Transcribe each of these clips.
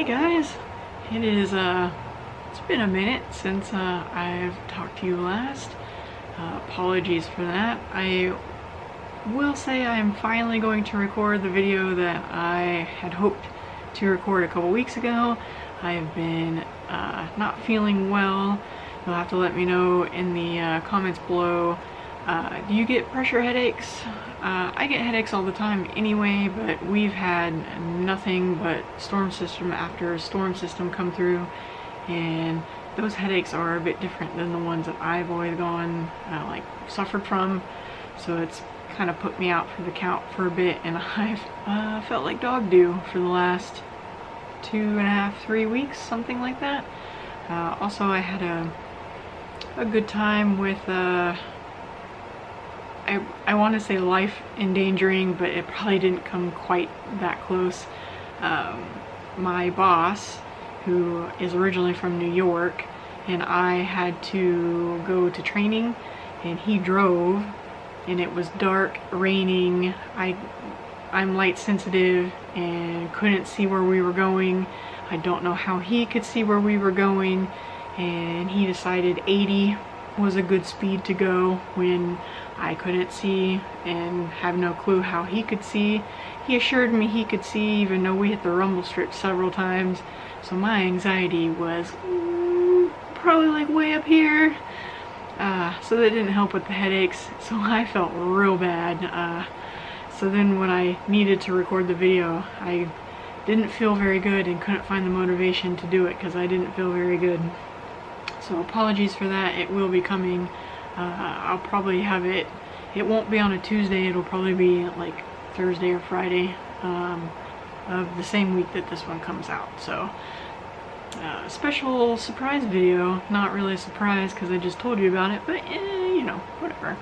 Hey guys, it's been a minute since I've talked to you last. Apologies for that. I will say I am finally going to record the video that I had hoped to record a couple weeks ago. I have been not feeling well. You'll have to let me know in the comments below. Do you get pressure headaches? I get headaches all the time anyway, but we've had nothing but storm system after storm system come through, and those headaches are a bit different than the ones that I've always suffered from. So it's kind of put me out for the count for a bit, and I've felt like dog do for the last 2.5, 3 weeks, something like that. Also, I had a good time with I want to say life endangering, but it probably didn't come quite that close. My boss, who is originally from New York, and I had to go to training, and he drove, and it was dark, raining. I'm light sensitive and couldn't see where we were going. I don't know how he could see where we were going, and he decided 80 was a good speed to go when I couldn't see and have no clue how he could see. He assured me he could see even though we hit the rumble strip several times, so my anxiety was probably like way up here. So that didn't help with the headaches, so I felt real bad. So then when I needed to record the video, I didn't feel very good and couldn't find the motivation to do it because I didn't feel very good. So apologies for that. It will be coming. I'll probably have it won't be on a Tuesday, it'll probably be like Thursday or Friday of the same week that this one comes out. So special surprise video, not really a surprise because I just told you about it, but you know, whatever.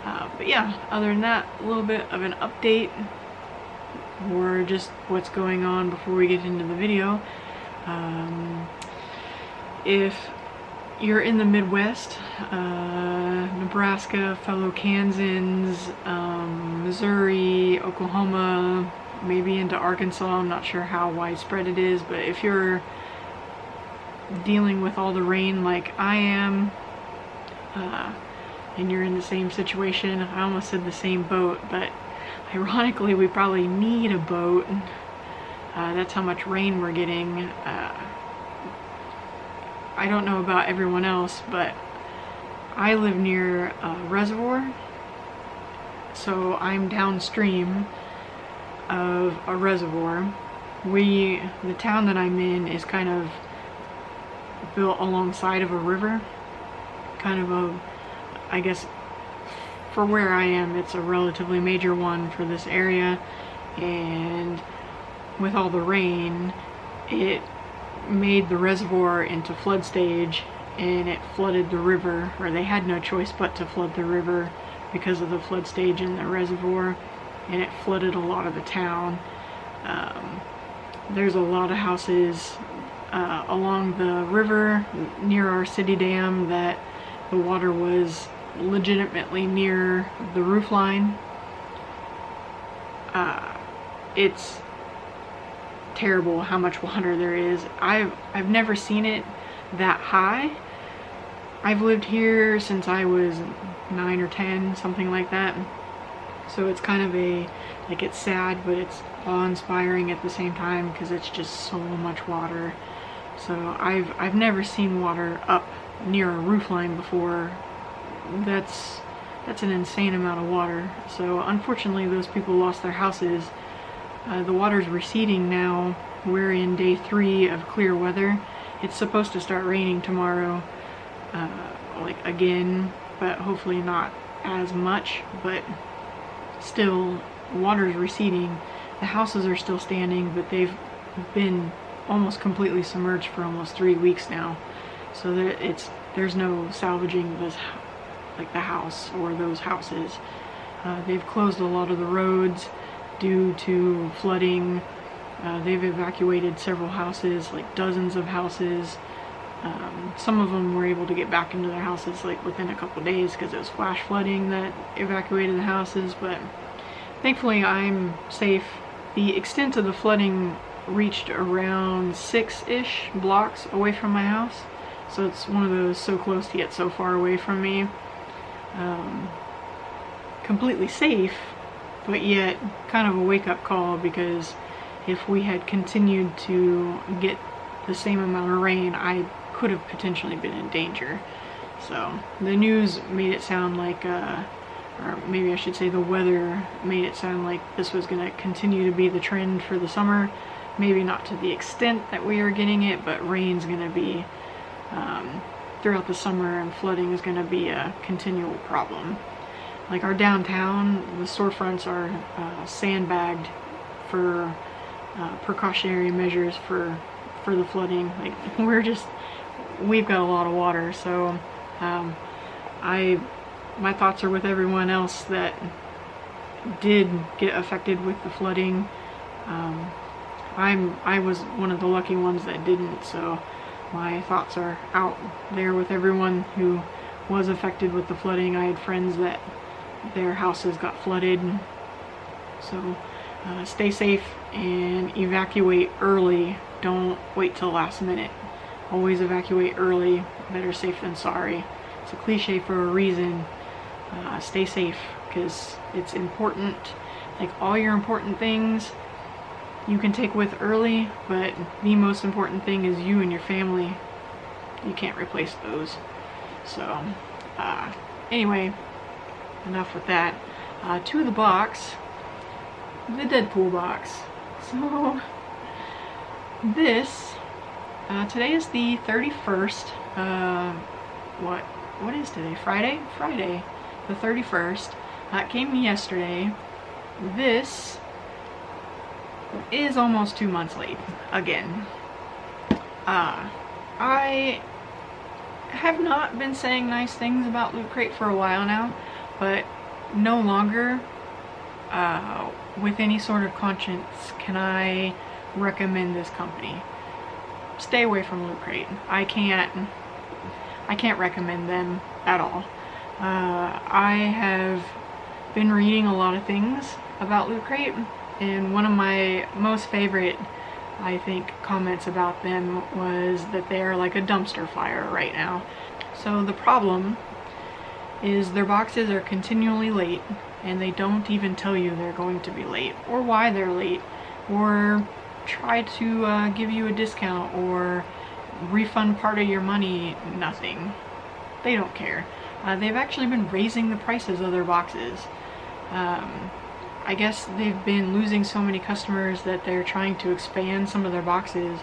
But yeah, other than that, a little bit of an update or just what's going on before we get into the video. If you're in the Midwest, Nebraska, fellow Kansans, Missouri, Oklahoma, maybe into Arkansas, I'm not sure how widespread it is, but if you're dealing with all the rain like I am, and you're in the same situation, I almost said the same boat, but ironically we probably need a boat. That's how much rain we're getting. I don't know about everyone else, but I live near a reservoir, so I'm downstream of a reservoir. The town that I'm in is kind of built alongside of a river, I guess for where I am, it's a relatively major one for this area, and with all the rain, it made the reservoir into flood stage, and it flooded the river, or they had no choice but to flood the river because of the flood stage in the reservoir, and it flooded a lot of the town. There's a lot of houses along the river near our city dam that the water was legitimately near the roof line. It's terrible how much water there is. I've never seen it that high. I've lived here since I was 9 or 10, something like that. So it's kind of it's sad, but it's awe-inspiring at the same time because it's just so much water. So I've never seen water up near a roof line before. That's an insane amount of water. So unfortunately those people lost their houses. The water's receding now. We're in day 3 of clear weather. It's supposed to start raining tomorrow, again, but hopefully not as much, but still, water's receding. The houses are still standing, but they've been almost completely submerged for almost 3 weeks now. So there's no salvaging this, the house or those houses. They've closed a lot of the roads due to flooding. They've evacuated several houses, dozens of houses. Some of them were able to get back into their houses within a couple days because it was flash flooding that evacuated the houses, but thankfully I'm safe. The extent of the flooding reached around 6-ish blocks away from my house. So it's one of those so close to yet so far away from me. Completely safe, but yet kind of a wake-up call, because if we had continued to get the same amount of rain, I could have potentially been in danger. So the news made it sound like, or maybe I should say the weather made it sound like this was going to continue to be the trend for the summer. Maybe not to the extent that we are getting it, but rain's going to be throughout the summer, and flooding is going to be a continual problem. Like our downtown, the storefronts are sandbagged for precautionary measures for the flooding. Like we've got a lot of water, so my thoughts are with everyone else that did get affected with the flooding. I was one of the lucky ones that didn't, so my thoughts are out there with everyone who was affected with the flooding. I had friends that their houses got flooded, so stay safe and evacuate early. Don't wait till the last minute. Always evacuate early. Better safe than sorry. It's a cliche for a reason. Stay safe, because it's important. Like all your important things you can take with early, but the most important thing is you and your family. You can't replace those. So anyway, enough with that. To the box, the Deadpool box. So this today is the 31st. What is today? Friday the 31st. It came yesterday. This is almost 2 months late again. I have not been saying nice things about Loot Crate for a while now, but no longer with any sort of conscience can I recommend this company. Stay away from Loot Crate. I can't recommend them at all. I have been reading a lot of things about Loot Crate, and one of my most favorite, I think, comments about them was that they're like a dumpster fire right now. So the problem is their boxes are continually late, and they don't even tell you they're going to be late, or why they're late, or try to give you a discount or refund part of your money. Nothing. They don't care. They've actually been raising the prices of their boxes. I guess they've been losing so many customers that they're trying to expand some of their boxes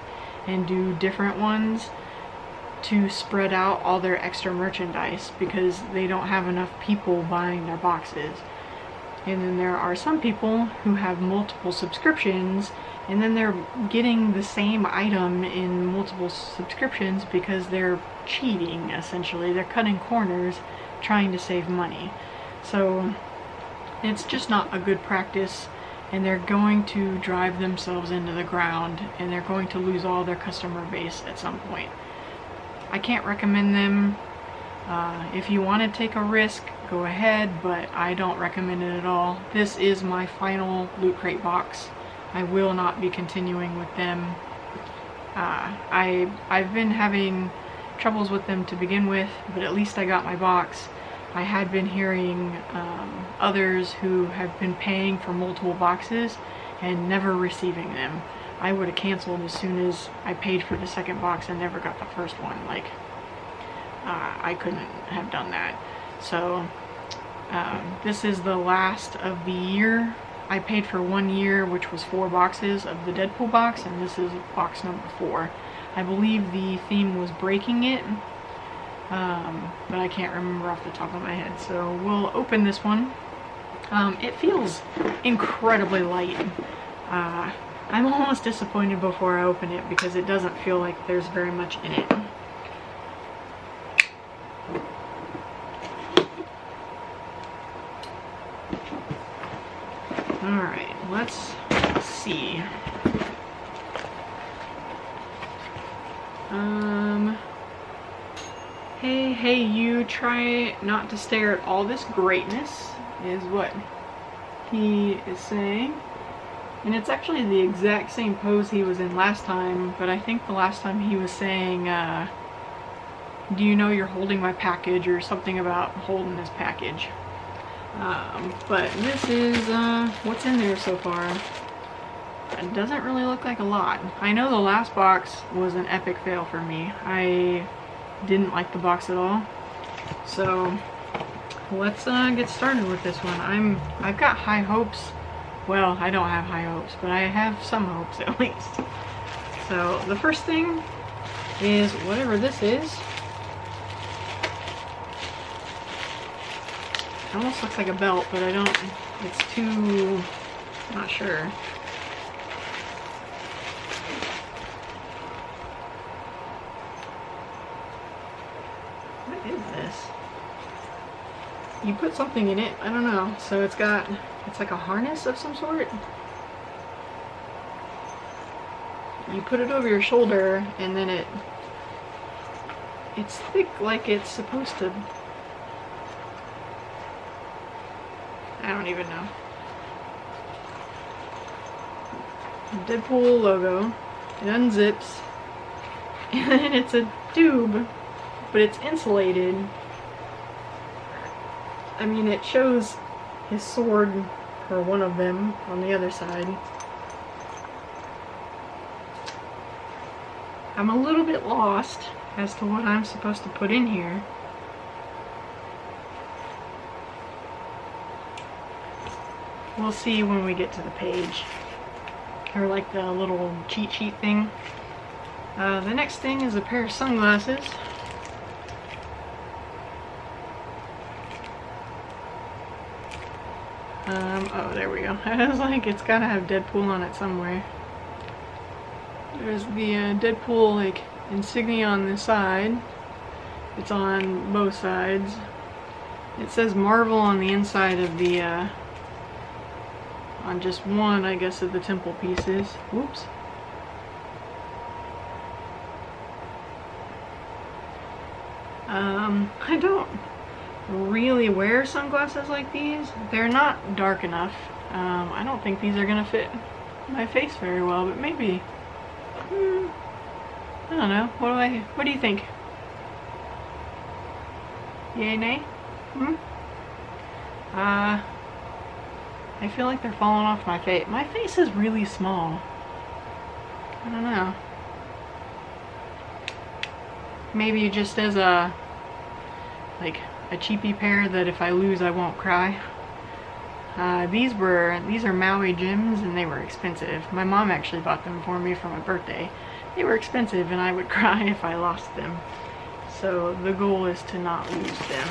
and do different ones to spread out all their extra merchandise, because they don't have enough people buying their boxes. And then there are some people who have multiple subscriptions, and then they're getting the same item in multiple subscriptions because they're cheating, essentially. They're cutting corners trying to save money. So it's just not a good practice, and they're going to drive themselves into the ground, and they're going to lose all their customer base at some point. I can't recommend them. If you want to take a risk, go ahead, but I don't recommend it at all. This is my final Loot Crate box. I will not be continuing with them. I've been having troubles with them to begin with, but at least I got my box. I had been hearing others who have been paying for multiple boxes and never receiving them. I would have canceled as soon as I paid for the second box and never got the first one. Like, I couldn't have done that. So this is the last of the year. I paid for 1 year, which was 4 boxes of the Deadpool box, and this is box number 4. I believe the theme was Breaking It, but I can't remember off the top of my head. So we'll open this one. It feels incredibly light. I'm almost disappointed before I open it because it doesn't feel like there's very much in it. Alright, let's see. Hey you, try not to stare at all this greatness, is what he is saying. And it's actually the exact same pose he was in last time, but I think the last time he was saying, do you know you're holding my package, or something about holding this package. But this is what's in there so far. It doesn't really look like a lot. I know the last box was an epic fail for me. I didn't like the box at all. So let's get started with this one. I've got high hopes. Well, I don't have high hopes, but I have some hopes at least. So the first thing is whatever this is. It almost looks like a belt, but I don't, it's too, not sure. What is this? You put something in it, I don't know. So it's got, it's like a harness of some sort. You put it over your shoulder and then it's thick like it's supposed to. I don't even know. Deadpool logo. It unzips. And then it's a tube, but it's insulated. I mean, it shows his sword, or one of them, on the other side. I'm a little bit lost as to what I'm supposed to put in here. We'll see when we get to the page. Or like the little cheat sheet thing. The next thing is a pair of sunglasses. Oh, there we go. I was like, it's gotta have Deadpool on it somewhere. There's the Deadpool like insignia on this side. It's on both sides. It says Marvel on the inside of the on just one, I guess, of the temple pieces. Whoops. I don't really wear sunglasses like these. They're not dark enough. I don't think these are gonna fit my face very well, but maybe. I don't know. What do you think? Yay, nay? I feel like they're falling off my face. My face is really small. I don't know. Maybe just as a, like, a cheapy pair that if I lose I won't cry. These are Maui gems and they were expensive. My mom actually bought them for me for my birthday. They were expensive and I would cry if I lost them. So the goal is to not lose them.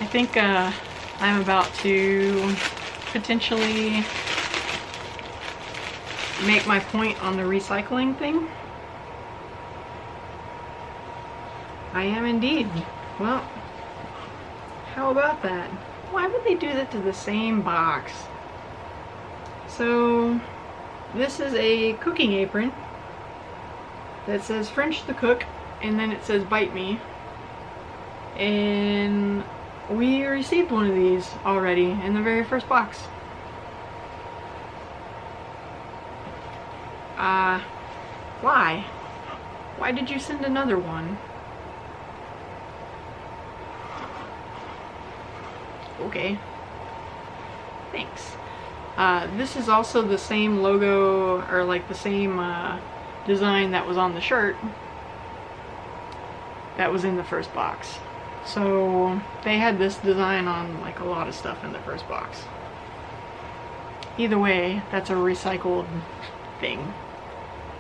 I think I'm about to potentially make my point on the recycling thing. I am indeed. Well, how about that? Why would they do that to the same box? So, this is a cooking apron that says French the Cook, and then it says Bite Me. And we received one of these already in the very first box. Why? Why did you send another one? Okay. Thanks. This is also the same logo, or like the same design that was on the shirt that was in the first box. So they had this design on like a lot of stuff in the first box. Either way, that's a recycled thing.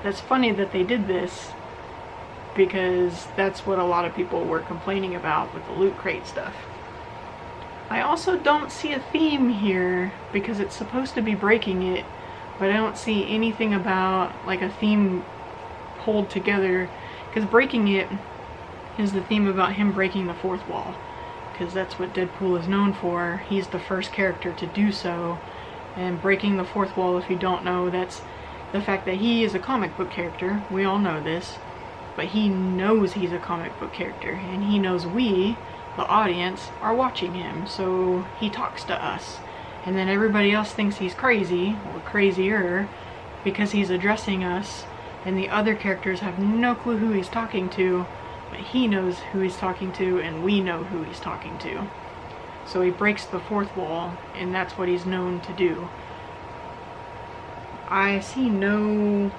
That's funny that they did this, because that's what a lot of people were complaining about with the Loot Crate stuff. I also don't see a theme here, because it's supposed to be Breaking It, but I don't see anything about like a theme pulled together, because Breaking It is the theme about him breaking the fourth wall, because that's what Deadpool is known for. He's the first character to do so, and breaking the fourth wall, if you don't know, that's the fact that he is a comic book character. We all know this, but he knows he's a comic book character, and he knows we, the audience, are watching him, so he talks to us. And then everybody else thinks he's crazy, or crazier, because he's addressing us, and the other characters have no clue who he's talking to, but he knows who he's talking to, and we know who he's talking to. So he breaks the fourth wall, and that's what he's known to do. I see no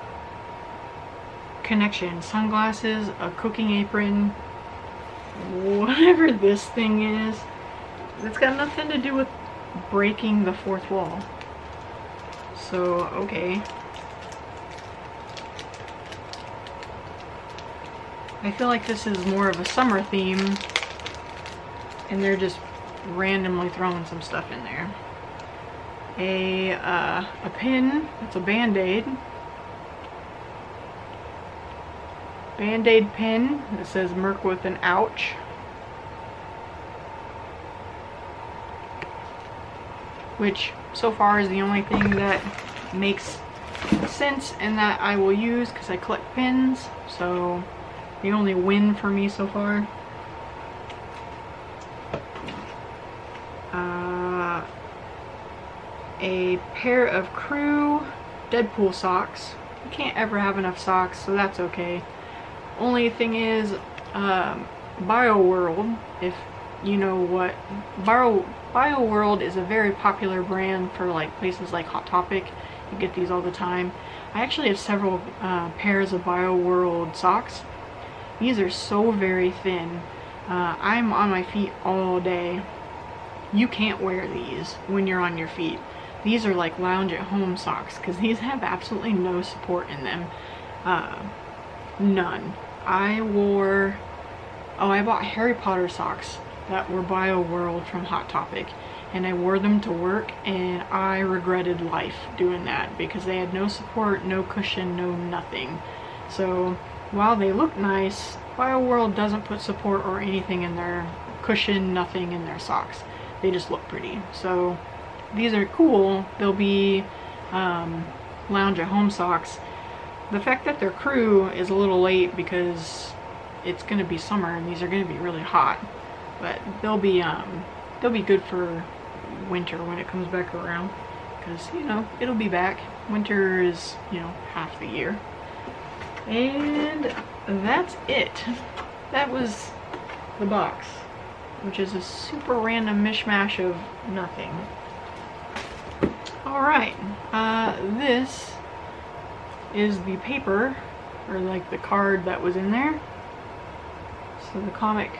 connection. Sunglasses, a cooking apron, whatever this thing is, it's got nothing to do with breaking the fourth wall. So, okay. I feel like this is more of a summer theme, and they're just randomly throwing some stuff in there. A pin, it's a Band-Aid. Band-Aid pin that says Merc with an ouch. Which so far is the only thing that makes sense and that I will use because I collect pins. So the only win for me so far. A pair of Crew Deadpool socks. You can't ever have enough socks, so that's okay. Only thing is, BioWorld, if you know what, BioWorld is a very popular brand for like places like Hot Topic. You get these all the time. I actually have several pairs of BioWorld socks. These are so very thin. I'm on my feet all day. You can't wear these when you're on your feet. These are like lounge at home socks because these have absolutely no support in them. None. I bought Harry Potter socks that were BioWorld from Hot Topic, and I wore them to work, and I regretted life doing that because they had no support, no cushion, no nothing. So while they look nice, BioWorld doesn't put support or anything in their cushion, nothing in their socks. They just look pretty. So these are cool. They'll be lounge at home socks. The fact that they're Crew is a little late because it's gonna be summer and these are gonna be really hot. But they'll be good for winter when it comes back around, because you know it'll be back. Winter is, you know, half the year. And that's it. That was the box, which is a super random mishmash of nothing. Alright, this is the paper, or like the card that was in there. So the comic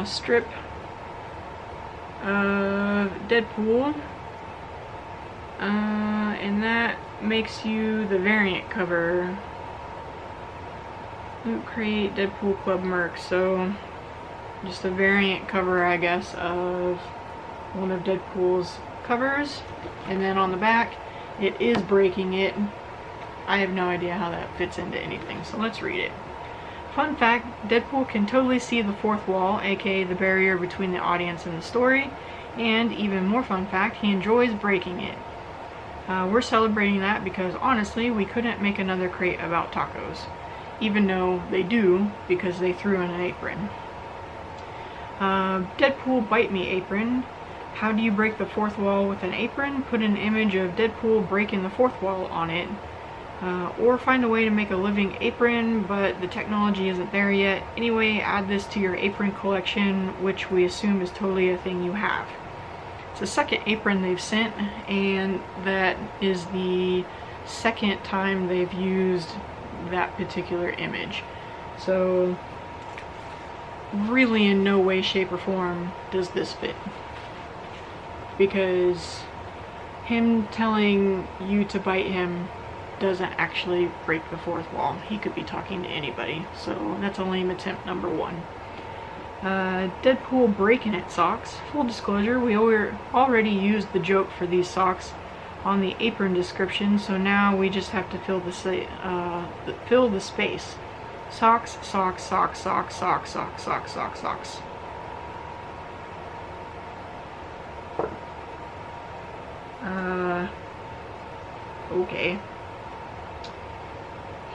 strip of Deadpool, and that makes you the variant cover. Loot Crate, Deadpool Club Merc. So just a variant cover, I guess, of one of Deadpool's covers. And then on the back, it is Breaking It. I have no idea how that fits into anything, so let's read it. Fun fact, Deadpool can totally see the fourth wall, aka the barrier between the audience and the story. And even more fun fact, he enjoys breaking it. We're celebrating that because honestly, we couldn't make another crate about tacos. Even though they do, because they threw in an apron. Deadpool Bite Me apron. How do you break the fourth wall with an apron? Put an image of Deadpool breaking the fourth wall on it. Or find a way to make a living apron, but the technology isn't there yet. Anyway, add this to your apron collection, which we assume is totally a thing you have. It's the second apron they've sent, and that is the second time they've used that particular image. So really in no way, shape, or form does this fit. Because him telling you to bite him doesn't actually break the fourth wall. He could be talking to anybody, so that's a lame attempt number one. Deadpool Breakin It socks. Full disclosure, we already used the joke for these socks on the apron description, so now we just have to fill the space. Socks, socks, socks, socks, socks, socks, socks, socks, socks. Okay.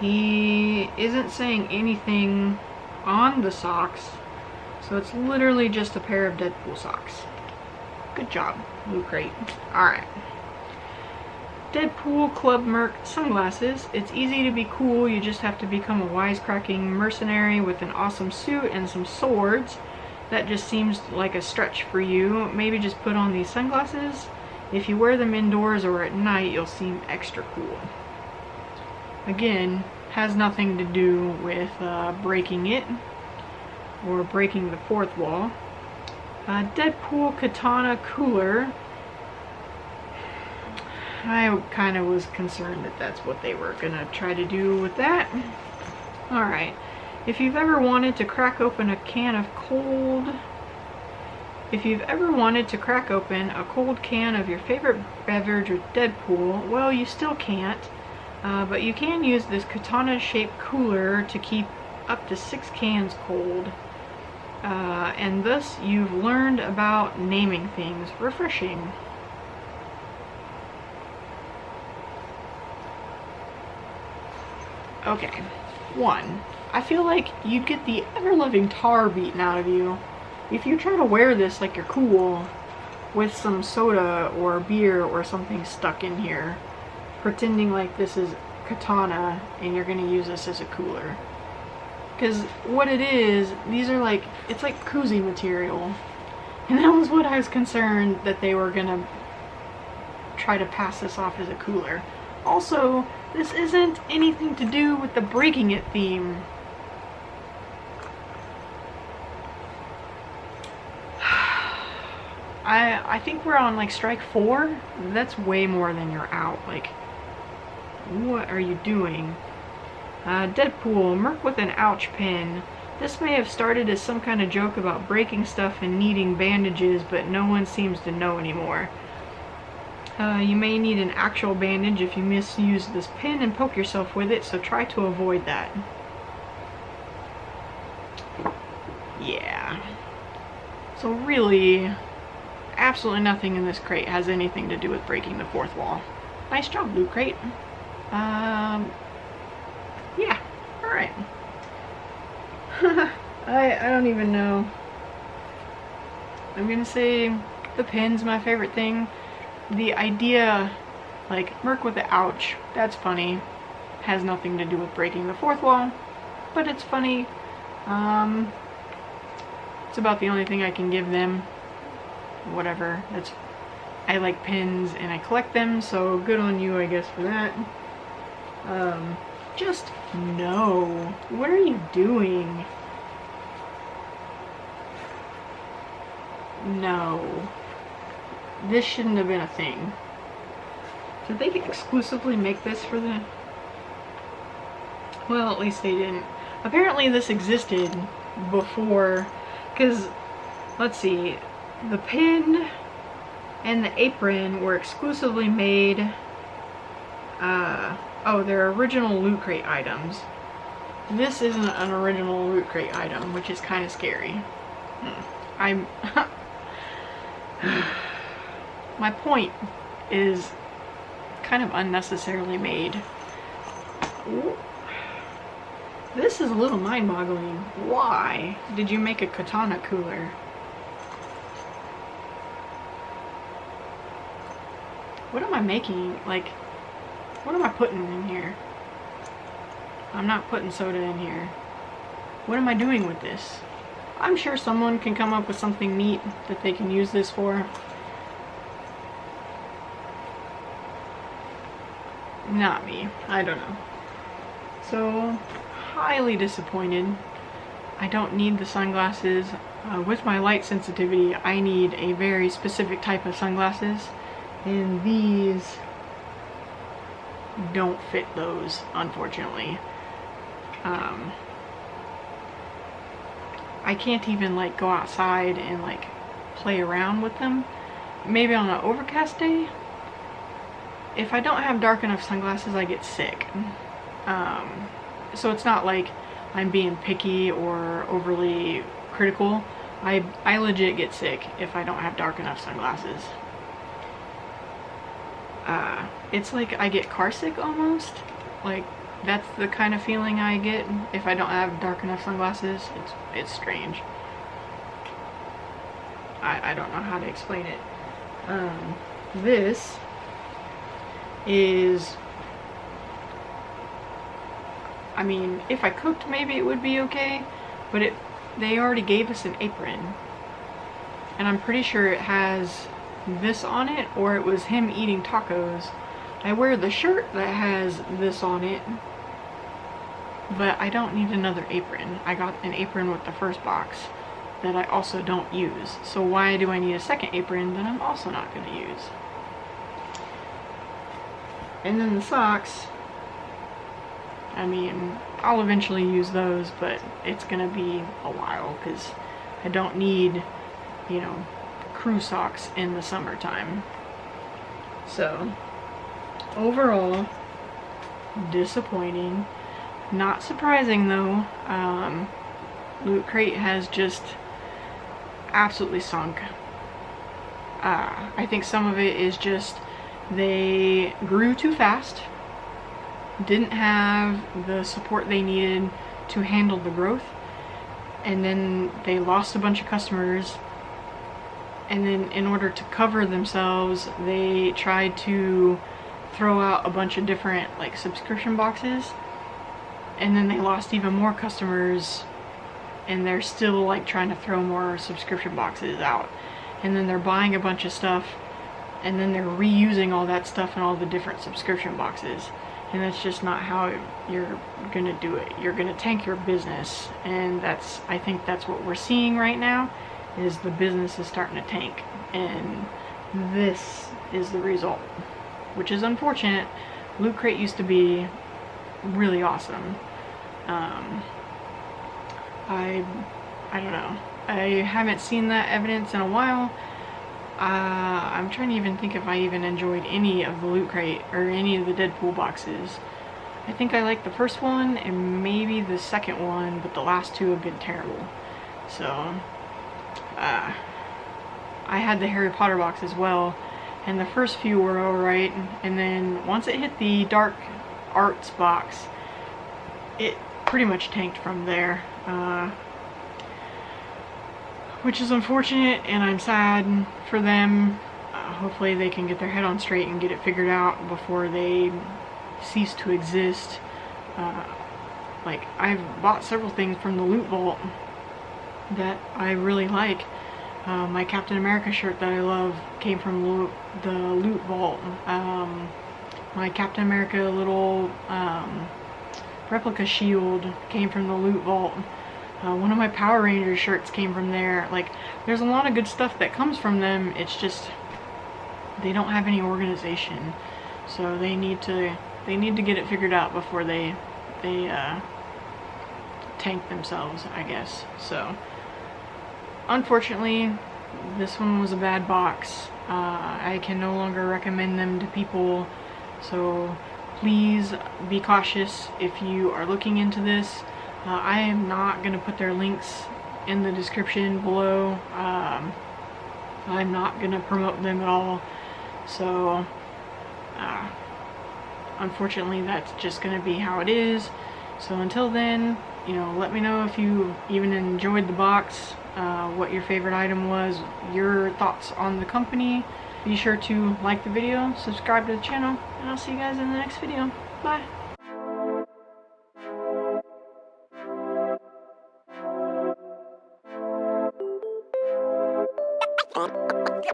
He isn't saying anything on the socks, So it's literally just a pair of Deadpool socks. Good job, Loot Crate. Alright. Deadpool Club Merc sunglasses. It's easy to be cool, you just have to become a wisecracking mercenary with an awesome suit and some swords. That just seems like a stretch for you. Maybe just put on these sunglasses. If you wear them indoors or at night, you'll seem extra cool. Again, has nothing to do with breaking it or breaking the fourth wall. Deadpool Katana Cooler. I kind of was concerned that that's what they were gonna try to do with that. Alright. If you've ever wanted to crack open a can of cold can of your favorite beverage with Deadpool, well, you still can't. But you can use this katana-shaped cooler to keep up to 6 cans cold. And thus you've learned about naming things. Refreshing. Okay. 1. I feel like you'd get the ever-loving tar beaten out of you if you try to wear this like you're cool with some soda or beer or something stuck in here, pretending like this is katana and you're gonna use this as a cooler. Because what it is, these are like, it's like koozie material. And that was what I was concerned that they were gonna try to pass this off as a cooler. Also, this isn't anything to do with the Breaking It theme. I think we're on like strike 4. That's way more than you're out. Like, what are you doing? Deadpool, Merc with an ouch pin. This may have started as some kind of joke about breaking stuff and needing bandages, but no one seems to know anymore. You may need an actual bandage if you misuse this pin and poke yourself with it, so try to avoid that. Yeah. So really, absolutely nothing in this crate has anything to do with breaking the fourth wall. Nice job, Loot Crate. Yeah, alright. I don't even know. I'm gonna say the pin's my favorite thing. The idea, like, Merc with the ouch, that's funny. Has nothing to do with breaking the fourth wall, but it's funny. It's about the only thing I can give them. Whatever. I like pins and I collect them, so good on you, I guess, for that. Just no. What are you doing? No. This shouldn't have been a thing. Did they exclusively make this for the... Well, at least they didn't. Apparently this existed before, because, let's see, the pin and the apron were exclusively made, oh, they're original Loot Crate items. This isn't an original Loot Crate item, which is kind of scary. My point is kind of unnecessarily made. Ooh. This is a little mind-boggling. Why did you make a katana cooler? What am I making? Like, what am I putting in here? I'm not putting soda in here. What am I doing with this? I'm sure someone can come up with something neat that they can use this for. Not me. I don't know. So, highly disappointed. I don't need the sunglasses. With my light sensitivity, I need a very specific type of sunglasses. And these don't fit those, unfortunately. I can't even like go outside and like play around with them. Maybe on an overcast day. If I don't have dark enough sunglasses, I get sick. So it's not like I'm being picky or overly critical. I legit get sick if I don't have dark enough sunglasses. It's like I get car sick almost. Like, that's the kind of feeling I get if I don't have dark enough sunglasses. It's strange. I don't know how to explain it. This is, I mean, if I cooked, maybe it would be okay, but they already gave us an apron, and I'm pretty sure it has this on it, or it was him eating tacos. I wear the shirt that has this on it, but I don't need another apron. I got an apron with the first box that I also don't use. So why do I need a second apron that I'm also not going to use? And then the socks, I mean, I'll eventually use those, but it's going to be a while because I don't need, you know, crew socks in the summertime. So overall, disappointing. Not surprising though. Loot Crate has just absolutely sunk. I think some of it is just they grew too fast, didn't have the support they needed to handle the growth, and then they lost a bunch of customers, and then in order to cover themselves they tried to throw out a bunch of different like subscription boxes, and then they lost even more customers, and they're still like trying to throw more subscription boxes out, and then they're buying a bunch of stuff and then they're reusing all that stuff in all the different subscription boxes, and that's just not how you're gonna do it. You're gonna tank your business, and I think that's what we're seeing right now, is the business is starting to tank, and this is the result, which is unfortunate. Loot Crate used to be really awesome. I don't know. I haven't seen that evidence in a while. I'm trying to even think if I even enjoyed any of the Loot Crate or any of the Deadpool boxes. I think I liked the first one and maybe the second one, but the last two have been terrible. So, I had the Harry Potter box as well, and the first few were alright, and then once it hit the Dark Arts box, it pretty much tanked from there, which is unfortunate, and I'm sad for them. Hopefully they can get their head on straight and get it figured out before they cease to exist. Like, I've bought several things from the Loot Vault that I really like. My Captain America shirt that I love came from the Loot Vault. My Captain America little replica shield came from the Loot Vault. One of my Power Rangers shirts came from there. Like, there's a lot of good stuff that comes from them. It's just they don't have any organization, so they need to get it figured out before they tank themselves, I guess. So unfortunately, this one was a bad box. I can no longer recommend them to people, so please be cautious if you are looking into this. I am not going to put their links in the description below. I'm not going to promote them at all. So, unfortunately, that's just going to be how it is. So until then, you know, let me know if you even enjoyed the box, what your favorite item was, your thoughts on the company. Be sure to like the video, subscribe to the channel, and I'll see you guys in the next video. Bye!